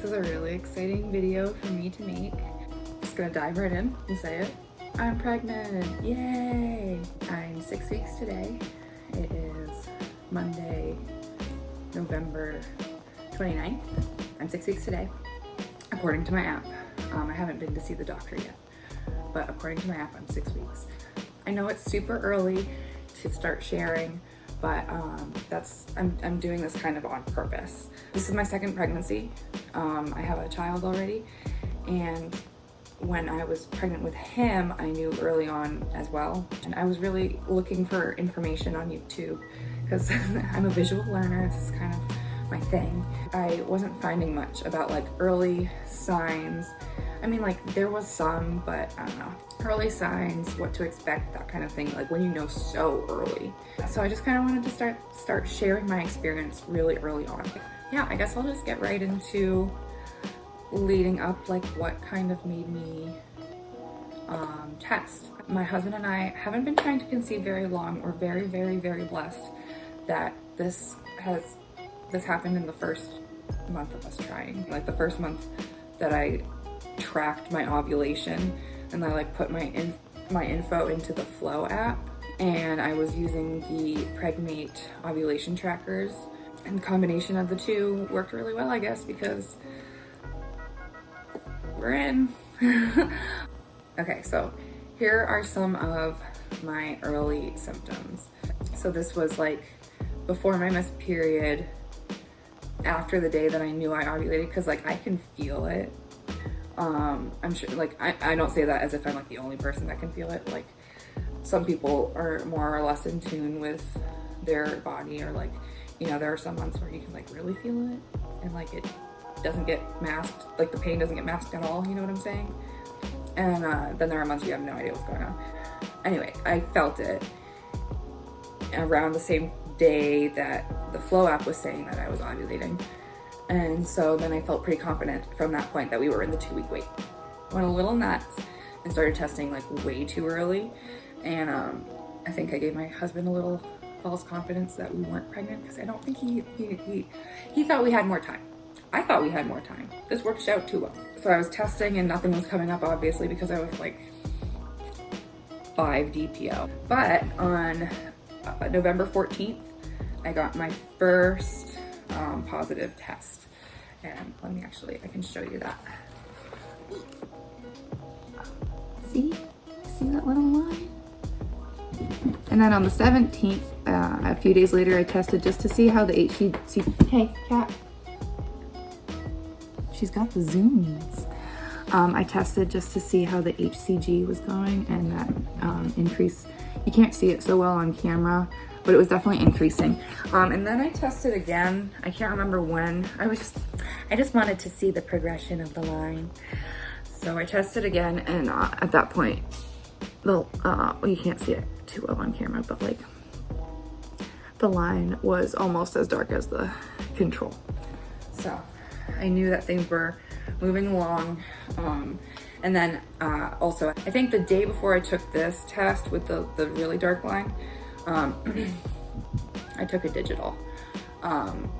is a really exciting video for me to make. Just gonna dive right in and say it. I'm pregnant, yay! I'm 6 weeks today. It is Monday, November 29th. I'm 6 weeks today, according to my app. I haven't been to see the doctor yet, but according to my app, I'm 6 weeks. I know it's super early to start sharing, but I'm doing this kind of on purpose. This is my second pregnancy. I have a child already, and when I was pregnant with him, I knew early on as well. And I was really looking for information on YouTube because I'm a visual learner. This is kind of my thing. I wasn't finding much about like early signs. I mean, like there was some, but I don't know. Early signs, what to expect, that kind of thing, like when you know so early. So I just kind of wanted to start sharing my experience really early on. Yeah, I guess I'll just get right into leading up, like what kind of made me test. My husband and I haven't been trying to conceive very long. We're very, very, very blessed that this happened in the first month of us trying. Like the first month that I tracked my ovulation, and I like put my info into the Flow app, and I was using the Pregnate ovulation trackers, and the combination of the two worked really well, I guess, because we're in. Okay, so here are some of my early symptoms. So this was like before my missed period, after the day that I knew I ovulated, because like I can feel it. I'm sure, like, I don't say that as if I'm like the only person that can feel it. Like some people are more or less in tune with their body, or like, you know, there are some months where you can like really feel it and like it doesn't get masked, like the pain doesn't get masked at all, you know what I'm saying? And then there are months where you have no idea what's going on. Anyway, I felt it around the same day that the Flow app was saying that I was ovulating. And so then I felt pretty confident from that point that we were in the 2-week wait. Went a little nuts and started testing like way too early. And I think I gave my husband a little false confidence that we weren't pregnant, because I don't think he thought we had more time. I thought we had more time. This worked out too well. So I was testing and nothing was coming up, obviously, because I was like 5 DPO. But on November 14th, I got my first positive test. And let me I can show you that. See that little line? And then on the 17th, a few days later, I tested just to see how the HCG, hey, cat. She's got the zoomies. I tested just to see how the HCG was going, and that increase, you can't see it so well on camera, but it was definitely increasing. And then I tested again. I can't remember when. I just wanted to see the progression of the line. So I tested again, and at that point, well, you can't see it too well on camera, but like the line was almost as dark as the control. So I knew that things were moving along. And then also, I think the day before I took this test with the really dark line, I took a digital,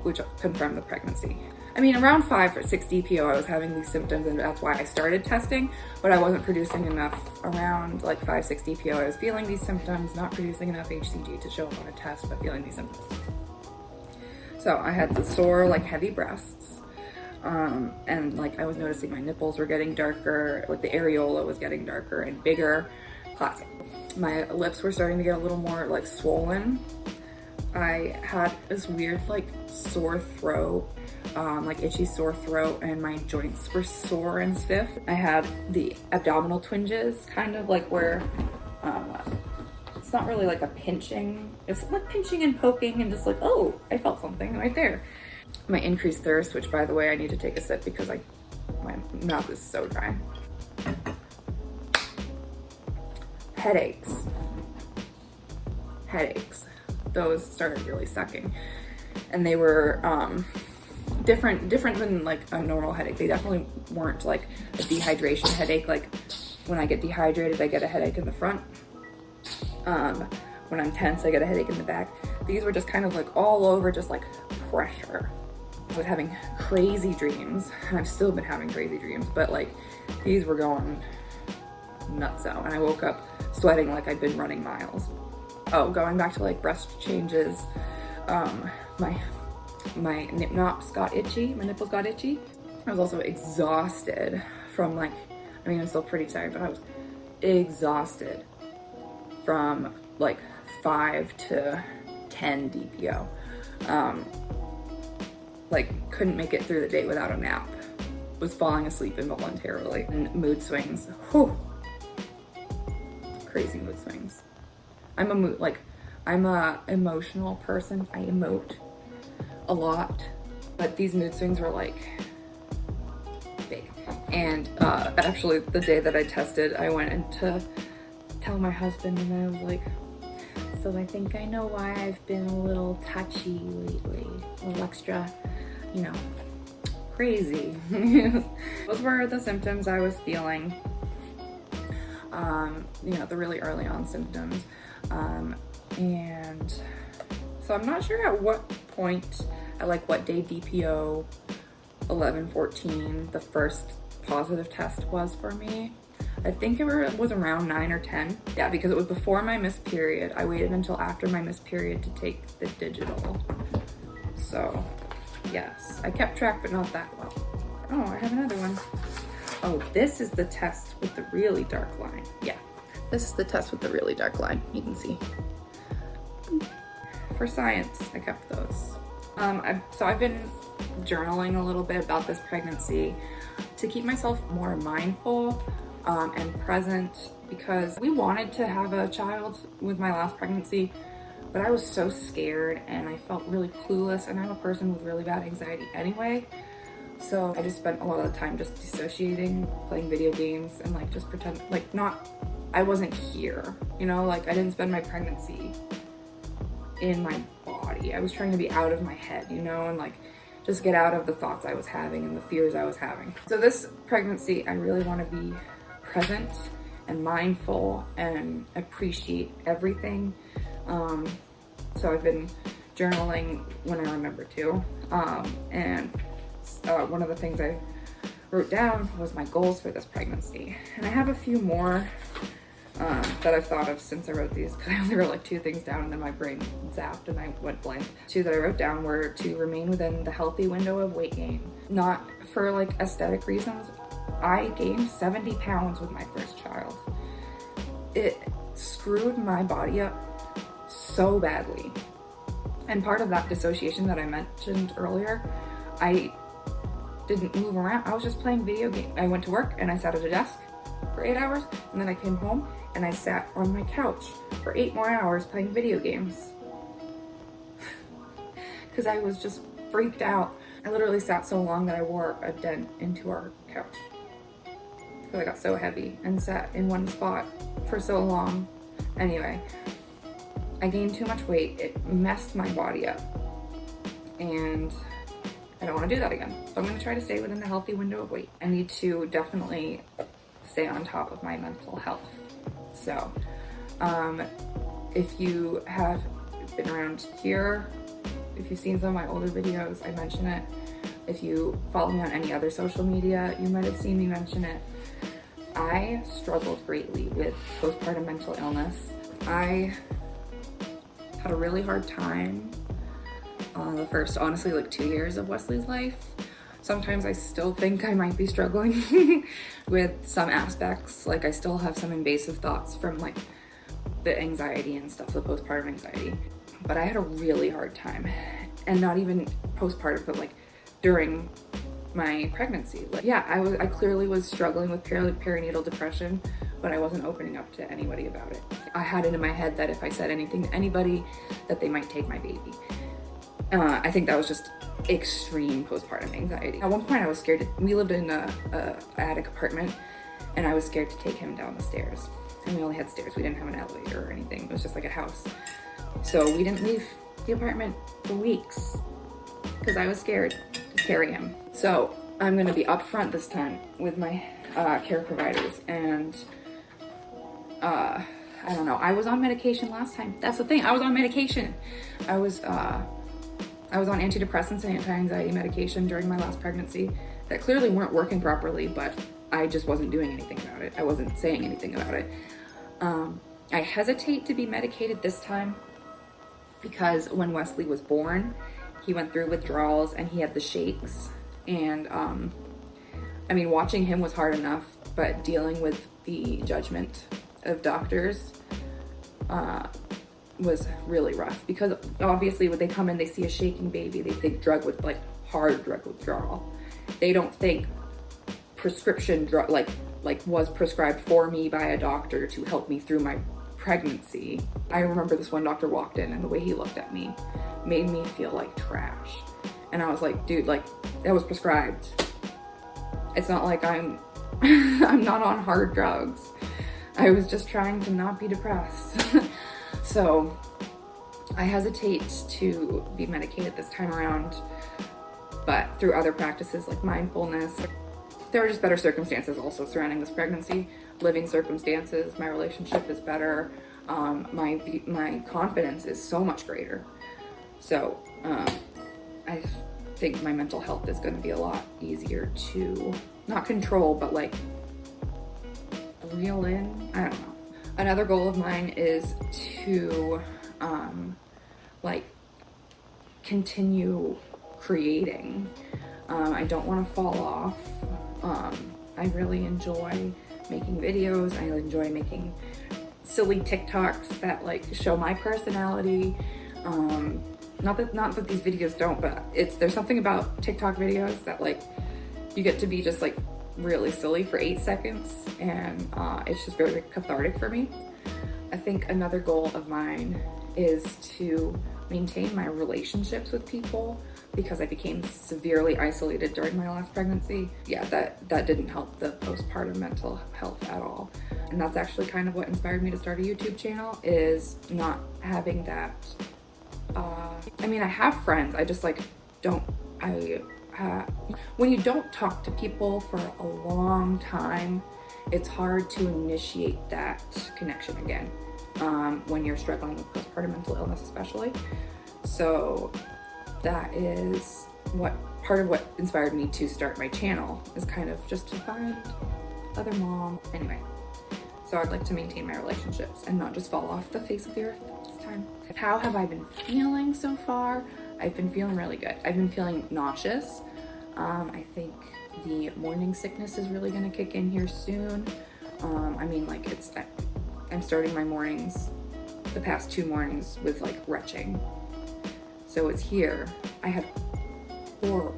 which confirmed the pregnancy. I mean, around 5 or 6 DPO, I was having these symptoms, and that's why I started testing, but I wasn't producing enough. Around like 5, 6 DPO, I was feeling these symptoms, not producing enough HCG to show up on a test, but feeling these symptoms. So I had the sore, like heavy breasts, and like I was noticing my nipples were getting darker, like the areola was getting darker and bigger. Classic. My lips were starting to get a little more like swollen. I had this weird like sore throat, like itchy sore throat, and my joints were sore and stiff. I had the abdominal twinges, kind of like where it's not really like a pinching, it's like pinching and poking and just like, oh, I felt something right there. My increased thirst, which by the way, I need to take a sip because my mouth is so dry. Headaches. Those started really sucking, and they were different than like a normal headache. They definitely weren't like a dehydration headache. Like when I get dehydrated, I get a headache in the front. When I'm tense, I get a headache in the back. These were just kind of like all over, just like pressure. was having crazy dreams, and I've still been having crazy dreams, but like these were going nuts out, and I woke up sweating like I'd been running miles. Oh, going back to like breast changes, my nip-nops got itchy, my nipples got itchy. I was also exhausted from like, I mean, I'm still pretty tired, but I was exhausted from like 5 to 10 DPO. Like couldn't make it through the day without a nap. Was falling asleep involuntarily. And mood swings, whew. Crazy mood swings. I'm a emotional person. I emote a lot, but these mood swings were like big. And actually the day that I tested, I went in to tell my husband, and I was like, so I think I know why I've been a little touchy lately, a little extra, you know, crazy. Those were the symptoms I was feeling, you know, the really early on symptoms. And so I'm not sure at what point, at like what day DPO 11-14, the first positive test was for me. I think it was around 9 or 10. Yeah, because it was before my missed period. I waited until after my missed period to take the digital. So yes, I kept track, but not that well. Oh, I have another one. Oh, this is the test with the really dark line. Yeah, this is the test with the really dark line. You can see. For science, I kept those. So I've been journaling a little bit about this pregnancy to keep myself more mindful and present, because we wanted to have a child with my last pregnancy, but I was so scared and I felt really clueless, and I'm a person with really bad anxiety anyway. So I just spent a lot of the time just dissociating, playing video games, and like just pretend like I wasn't here, you know, like I didn't spend my pregnancy in my body. I was trying to be out of my head, you know, and like just get out of the thoughts I was having and the fears I was having. So this pregnancy, I really want to be present and mindful and appreciate everything. So I've been journaling when I remember to. And one of the things I wrote down was my goals for this pregnancy. And I have a few more that I've thought of since I wrote these, because I only wrote like 2 things down and then my brain zapped and I went blank. 2 that I wrote down were to remain within the healthy window of weight gain. Not for like aesthetic reasons. I gained 70 pounds with my first child. It screwed my body up so badly. And part of that dissociation that I mentioned earlier, I didn't move around. I was just playing video games. I went to work and I sat at a desk for 8 hours, and then I came home and I sat on my couch for 8 more hours playing video games. Because I was just freaked out. I literally sat so long that I wore a dent into our couch. Because I got so heavy and sat in one spot for so long. Anyway, I gained too much weight. It messed my body up. And I don't want to do that again. So I'm going to try to stay within the healthy window of weight. I need to definitely stay on top of my mental health. So, if you have been around here, if you've seen some of my older videos, I mention it. If you follow me on any other social media, you might have seen me mention it. I struggled greatly with postpartum mental illness. I had a really hard time the first, honestly, like 2 years of Westley's life. Sometimes I still think I might be struggling with some aspects. Like I still have some invasive thoughts from like the anxiety and stuff, the postpartum anxiety. But I had a really hard time, and not even postpartum, but like during my pregnancy. Like, yeah, I clearly was struggling with perinatal depression, but I wasn't opening up to anybody about it. I had it in my head that if I said anything to anybody, that they might take my baby. I think that was just extreme postpartum anxiety. At one point I was scared we lived in a attic apartment, and I was scared to take him down the stairs. And we only had stairs, we didn't have an elevator or anything. It was just like a house. So we didn't leave the apartment for weeks because I was scared to carry him. So I'm gonna be upfront this time with my care providers, and I don't know, I was on medication last time. That's the thing, I was on medication. I was I was on antidepressants and anti-anxiety medication during my last pregnancy that clearly weren't working properly, but I just wasn't doing anything about it. I wasn't saying anything about it. I hesitate to be medicated this time because when Westley was born, he went through withdrawals and he had the shakes. And I mean, watching him was hard enough, but dealing with the judgment of doctors was really rough, because obviously when they come in, they see a shaking baby, they think hard drug withdrawal. They don't think prescription drug, like was prescribed for me by a doctor to help me through my pregnancy. I remember this one doctor walked in and the way he looked at me made me feel like trash. And I was like, dude, like, that was prescribed. It's not like I'm not on hard drugs. I was just trying to not be depressed. So I hesitate to be medicated this time around, but through other practices like mindfulness, there are just better circumstances also surrounding this pregnancy. Living circumstances, my relationship is better. My confidence is so much greater. So I think my mental health is going to be a lot easier to not control, but like reel in. I don't know. Another goal of mine is to like continue creating. I don't want to fall off. I really enjoy making videos. I enjoy making silly TikToks that like show my personality. Not that these videos don't, but there's something about TikTok videos that like you get to be just like really silly for 8 seconds, and it's just very cathartic for me. I think another goal of mine is to maintain my relationships with people, because I became severely isolated during my last pregnancy. Yeah, that didn't help the postpartum mental health at all. And that's actually kind of what inspired me to start a YouTube channel, is not having that. I mean, I have friends, I just like don't, when you don't talk to people for a long time, it's hard to initiate that connection again, when you're struggling with postpartum mental illness especially. So that is part of what inspired me to start my channel, is kind of just to find other moms. Anyway, so I'd like to maintain my relationships and not just fall off the face of the earth this time. How have I been feeling so far? I've been feeling really good. I've been feeling nauseous. I think the morning sickness is really gonna kick in here soon. I mean, like, I'm starting my mornings, the past 2 mornings, with like retching. So it's here. I had horrible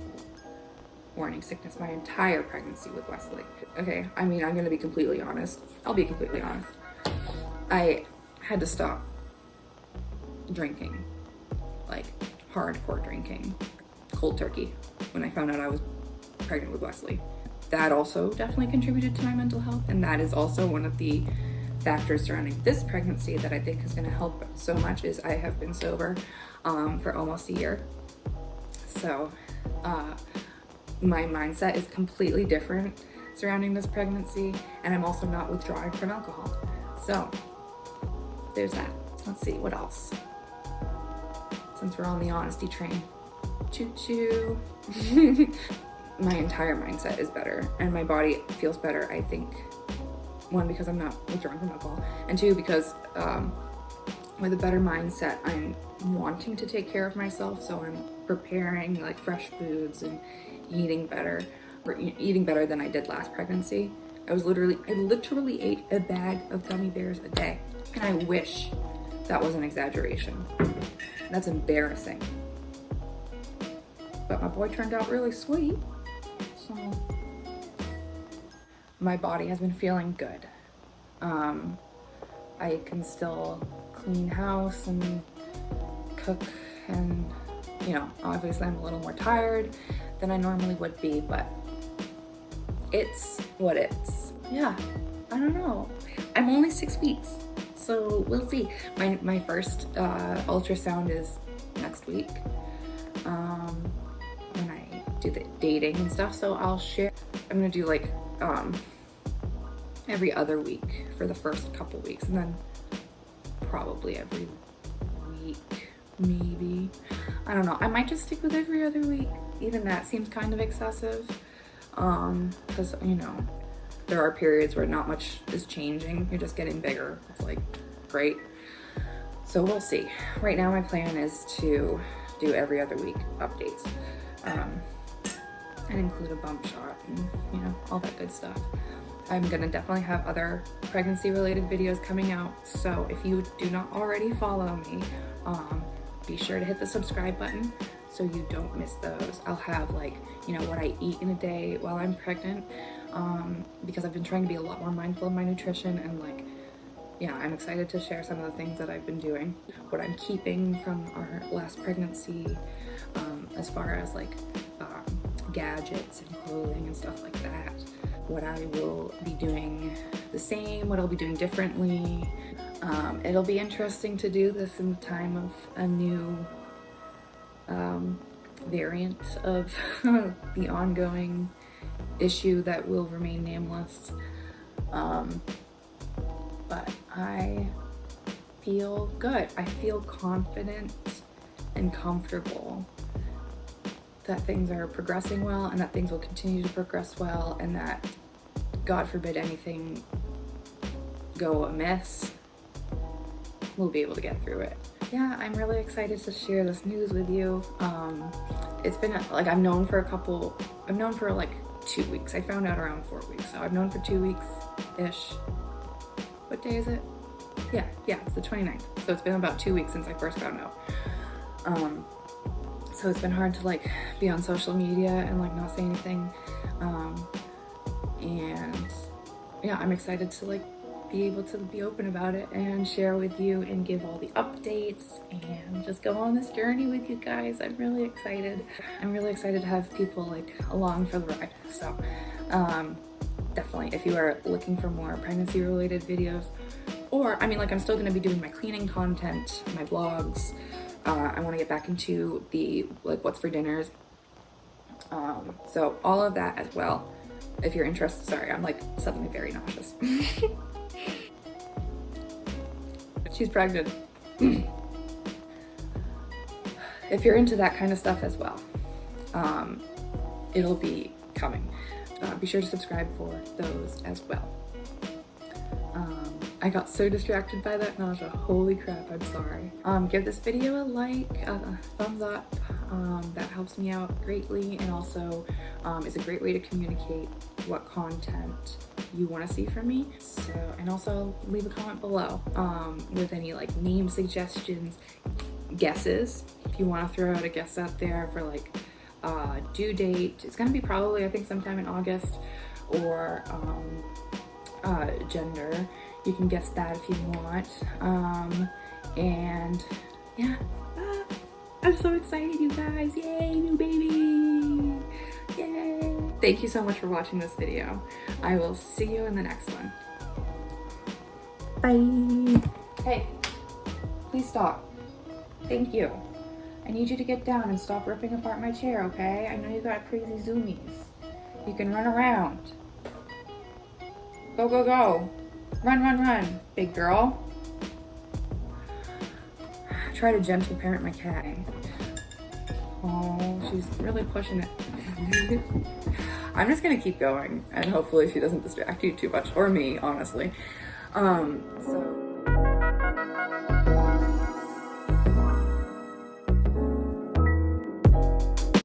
morning sickness my entire pregnancy with Westley. Okay, I mean, I'm gonna be completely honest. I'll be completely honest. I had to stop drinking, like hardcore drinking, cold turkey, when I found out I was pregnant with Westley. That also definitely contributed to my mental health, and that is also one of the factors surrounding this pregnancy that I think is going to help so much, is I have been sober for almost a year. So my mindset is completely different surrounding this pregnancy, and I'm also not withdrawing from alcohol. So there's that. Let's see, what else? Since we're on the honesty train. Choo-choo. My entire mindset is better, and my body feels better, I think. 1, because I'm not withdrawing from alcohol, and 2, because with a better mindset, I'm wanting to take care of myself, so I'm preparing like fresh foods and eating better than I did last pregnancy. I literally ate a bag of gummy bears a day, and I wish that was an exaggeration. That's embarrassing. But my boy turned out really sweet, so my body has been feeling good. I can still clean house and cook, and obviously I'm a little more tired than I normally would be, but it's what it's. Yeah, I don't know. I'm only 6 weeks, so we'll see. My first ultrasound is next week, when I do the dating and stuff, so I'll share. I'm gonna do like every other week for the first couple weeks, and then probably every week, maybe. I don't know, I might just stick with every other week. Even that seems kind of excessive, because, you know, there are periods where not much is changing. You're just getting bigger. It's like, great. So we'll see. Right now my plan is to do every other week updates, and include a bump shot and, you know, all that good stuff. I'm gonna definitely have other pregnancy related videos coming out. So if you do not already follow me, be sure to hit the subscribe button so you don't miss those. I'll have, like, you know, what I eat in a day while I'm pregnant, because I've been trying to be a lot more mindful of my nutrition, and, like, yeah, I'm excited to share some of the things that I've been doing, what I'm keeping from our last pregnancy, as far as, like, gadgets and clothing and stuff like that, what I will be doing the same, what I'll be doing differently. It'll be interesting to do this in the time of a new variant of the ongoing issue that will remain nameless. But I feel good. I feel confident and comfortable that things are progressing well, and that things will continue to progress well, and that, God forbid anything go amiss, we'll be able to get through it. Yeah, I'm really excited to share this news with you. It's been, like, I've known for like 2 weeks. I found out around 4 weeks, so I've known for 2 weeks-ish. What day is it? Yeah, it's the 29th. So it's been about 2 weeks since I first found out. So it's been hard to, like, be on social media and, like, not say anything. And yeah, I'm excited to, like, be able to be open about it and share with you and give all the updates and just go on this journey with you guys. I'm really excited. I'm really excited to have people, like, along for the ride. So definitely, if you are looking for more pregnancy related videos, or, I mean, like, I'm still gonna be doing my cleaning content, my vlogs. I want to get back into the, like, what's for dinners. So all of that as well. If you're interested, sorry, I'm, like, suddenly very nauseous. She's pregnant. If you're into that kind of stuff as well, it'll be coming. Be sure to subscribe for those as well. I got so distracted by that nausea. Holy crap, I'm sorry. Give this video a like, a thumbs up. That helps me out greatly, and also is a great way to communicate what content you want to see from me. So, and also leave a comment below with any, like, name suggestions, guesses. If you want to throw out a guess out there for, like, due date, it's gonna be probably, I think, sometime in August, or gender. You can guess that if you want. And yeah, I'm so excited, you guys. Yay, new baby. Yay. Thank you so much for watching this video. I will see you in the next one. Bye. Hey, please stop. Thank you. I need you to get down and stop ripping apart my chair, okay? I know you got crazy zoomies. You can run around. Go, go, go. Run, run, run, big girl. Try to gentle parent my cat. Oh, she's really pushing it. I'm just gonna keep going, and hopefully she doesn't distract you too much, or me, honestly. So